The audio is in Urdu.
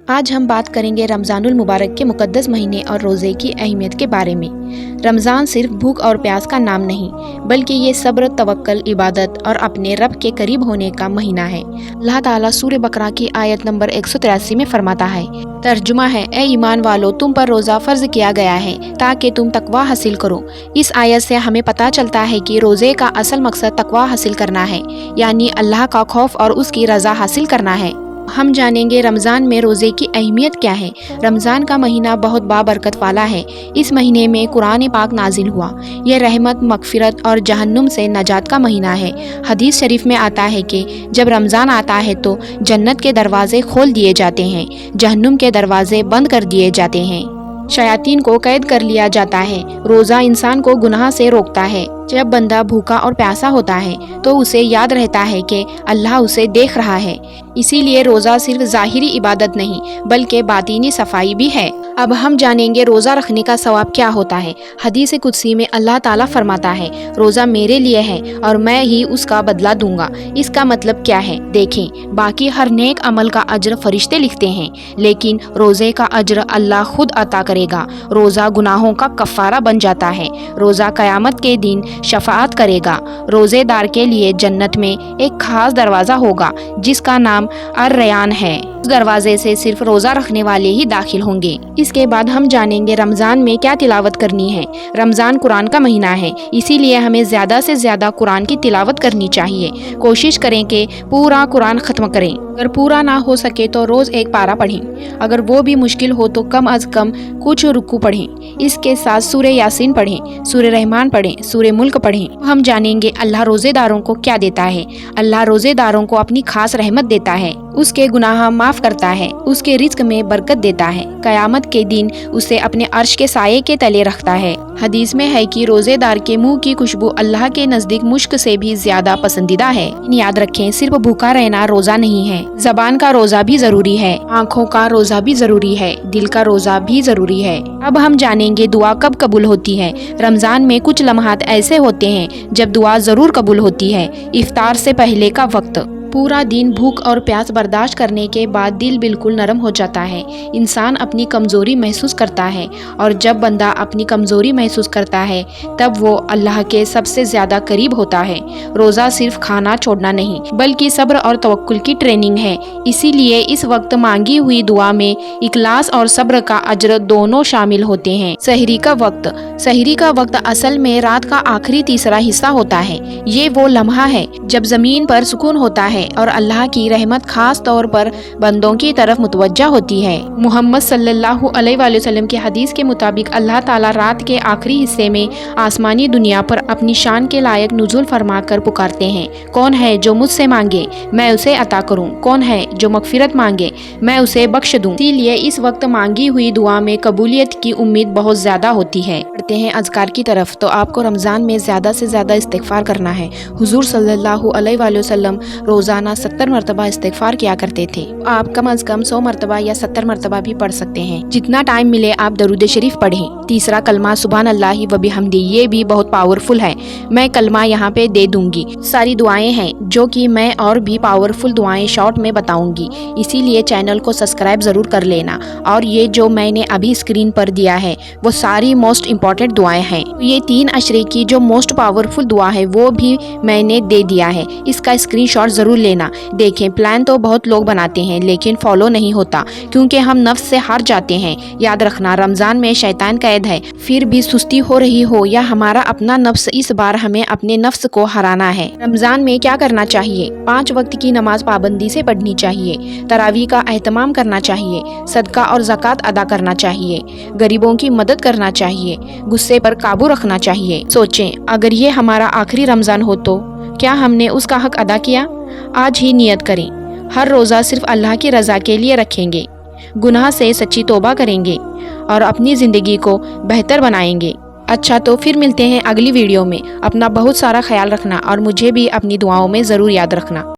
آج ہم بات کریں گے رمضان المبارک کے مقدس مہینے اور روزے کی اہمیت کے بارے میں۔ رمضان صرف بھوک اور پیاس کا نام نہیں، بلکہ یہ صبر، توکل، عبادت اور اپنے رب کے قریب ہونے کا مہینہ ہے۔ اللہ تعالیٰ سورہ بقرہ کی آیت نمبر 183 میں فرماتا ہے، ترجمہ ہے، اے ایمان والو، تم پر روزہ فرض کیا گیا ہے تاکہ تم تقوی حاصل کرو۔ اس آیت سے ہمیں پتہ چلتا ہے کہ روزے کا اصل مقصد تقوی حاصل کرنا ہے، یعنی اللہ کا خوف اور اس کی رضا حاصل کرنا ہے۔ ہم جانیں گے رمضان میں روزے کی اہمیت کیا ہے۔ رمضان کا مہینہ بہت بابرکت والا ہے۔ اس مہینے میں قرآن پاک نازل ہوا۔ یہ رحمت، مغفرت اور جہنم سے نجات کا مہینہ ہے۔ حدیث شریف میں آتا ہے کہ جب رمضان آتا ہے تو جنت کے دروازے کھول دیے جاتے ہیں، جہنم کے دروازے بند کر دیے جاتے ہیں، شیاطین کو قید کر لیا جاتا ہے۔ روزہ انسان کو گناہ سے روکتا ہے۔ جب بندہ بھوکا اور پیاسا ہوتا ہے تو اسے یاد رہتا ہے کہ اللہ اسے دیکھ رہا ہے۔ اسی لیے روزہ صرف ظاہری عبادت نہیں بلکہ باطینی صفائی بھی ہے۔ اب ہم جانیں گے روزہ رکھنے کا ثواب کیا ہوتا ہے۔ حدیث قدسی میں اللہ تعالیٰ فرماتا ہے، روزہ میرے لیے ہے اور میں ہی اس کا بدلہ دوں گا۔ اس کا مطلب کیا ہے؟ دیکھیں، باقی ہر نیک عمل کا اجر فرشتے لکھتے ہیں، لیکن روزے کا اجر اللہ خود عطا کرے گا۔ روزہ گناہوں کا کفارہ بن جاتا ہے۔ روزہ قیامت کے دن شفاعت کرے گا۔ روزے دار کے لیے جنت میں ایک خاص دروازہ ہوگا جس کا نام الریان ہے۔ اس دروازے سے صرف روزہ رکھنے والے ہی داخل ہوں گے۔ اس کے بعد ہم جانیں گے رمضان میں کیا تلاوت کرنی ہے۔ رمضان قرآن کا مہینہ ہے، اسی لیے ہمیں زیادہ سے زیادہ قرآن کی تلاوت کرنی چاہیے۔ کوشش کریں کہ پورا قرآن ختم کریں۔ اگر پورا نہ ہو سکے تو روز ایک پارہ پڑھیں۔ اگر وہ بھی مشکل ہو تو کم از کم کچھ رکوع پڑھیں۔ اس کے ساتھ سورہ یاسین پڑھیں، سورہ رحمان پڑھیں، سورہ ملک پڑھیں۔ ہم جانیں گے اللہ روزے داروں کو کیا دیتا ہے۔ اللہ روزے داروں کو اپنی خاص رحمت دیتا ہے، اس کے گناہ معاف کرتا ہے، اس کے رزق میں برکت دیتا ہے، قیامت کے دن اسے اپنے عرش کے سائے کے تلے رکھتا ہے۔ حدیث میں ہے کہ روزے دار کے منہ کی خوشبو اللہ کے نزدیک مشک سے بھی زیادہ پسندیدہ ہے۔ یاد رکھیں، صرف بھوکا رہنا روزہ نہیں ہے، زبان کا روزہ بھی ضروری ہے، آنکھوں کا روزہ بھی ضروری ہے، دل کا روزہ بھی ضروری ہے۔ اب ہم جانیں گے دعا کب قبول ہوتی ہے۔ رمضان میں کچھ لمحات ایسے ہوتے ہیں جب دعا ضرور قبول ہوتی ہے۔ افطار سے پہلے کا وقت، پورا دن بھوک اور پیاس برداشت کرنے کے بعد دل بالکل نرم ہو جاتا ہے۔ انسان اپنی کمزوری محسوس کرتا ہے، اور جب بندہ اپنی کمزوری محسوس کرتا ہے تب وہ اللہ کے سب سے زیادہ قریب ہوتا ہے۔ روزہ صرف کھانا چھوڑنا نہیں بلکہ صبر اور توکل کی ٹریننگ ہے۔ اسی لیے اس وقت مانگی ہوئی دعا میں اخلاص اور صبر کا اجر دونوں شامل ہوتے ہیں۔ سحری کا وقت، سحری کا وقت اصل میں رات کا آخری تیسرا حصہ ہوتا ہے۔ یہ وہ لمحہ ہے جب زمین پر سکون ہوتا ہے اور اللہ کی رحمت خاص طور پر بندوں کی طرف متوجہ ہوتی ہے۔ محمد صلی اللہ علیہ وآلہ وسلم کی حدیث کے مطابق اللہ تعالیٰ رات کے آخری حصے میں آسمانی دنیا پر اپنی شان کے لائق نزول فرما کر پکارتے ہیں، کون ہے جو مجھ سے مانگے میں اسے عطا کروں، کون ہے جو مغفرت مانگے میں اسے بخش دوں۔ اسی لیے اس وقت مانگی ہوئی دعا میں قبولیت کی امید بہت زیادہ ہوتی ہے۔ بڑھتے ہیں اذکار کی طرف، تو آپ کو رمضان میں زیادہ سے زیادہ استغفار کرنا ہے۔ حضور صلی اللہ علیہ وآلہ وسلم روزانہ 70 مرتبہ استغفار کیا کرتے تھے۔ آپ کم از کم 100 مرتبہ یا 70 مرتبہ بھی پڑھ سکتے ہیں۔ جتنا ٹائم ملے آپ درود شریف پڑھیں۔ تیسرا کلمہ سبحان اللہ و بحمدہ، یہ بھی بہت پاورفل ہے۔ میں کلمہ یہاں پہ دے دوں گی۔ ساری دعائیں ہیں جو کہ میں اور بھی پاورفل دعائیں شارٹ میں بتاؤں گی، اسی لیے چینل کو سبسکرائب ضرور کر لینا۔ اور یہ جو میں نے ابھی اسکرین پر دیا ہے وہ ساری موسٹ امپورٹنٹ دعائیں ہیں۔ یہ 3 عشرے کی جو موسٹ پاورفل دعا ہے وہ بھی میں نے دے دیا ہے، اس کا اسکرین شاٹ ضرور لینا۔ دیکھیں، پلان تو بہت لوگ بناتے ہیں لیکن فالو نہیں ہوتا کیونکہ ہم نفس سے ہار جاتے ہیں۔ یاد رکھنا، رمضان میں شیطان قید ہے۔ پھر بھی سستی ہو رہی ہو یا ہمارا اپنا نفس، اس بار ہمیں اپنے نفس کو ہرانا ہے۔ رمضان میں کیا کرنا چاہیے؟ 5 وقت کی نماز پابندی سے پڑھنی چاہیے، تراویح کا اہتمام کرنا چاہیے، صدقہ اور زکوٰۃ ادا کرنا چاہیے، غریبوں کی مدد کرنا چاہیے، غصے پر قابو رکھنا چاہیے۔ سوچیں، اگر یہ ہمارا آخری رمضان ہو تو کیا ہم نے اس کا حق ادا کیا؟ آج ہی نیت کریں، ہر روزہ صرف اللہ کی رضا کے لیے رکھیں گے، گناہ سے سچی توبہ کریں گے اور اپنی زندگی کو بہتر بنائیں گے۔ اچھا، تو پھر ملتے ہیں اگلی ویڈیو میں۔ اپنا بہت سارا خیال رکھنا اور مجھے بھی اپنی دعاؤں میں ضرور یاد رکھنا۔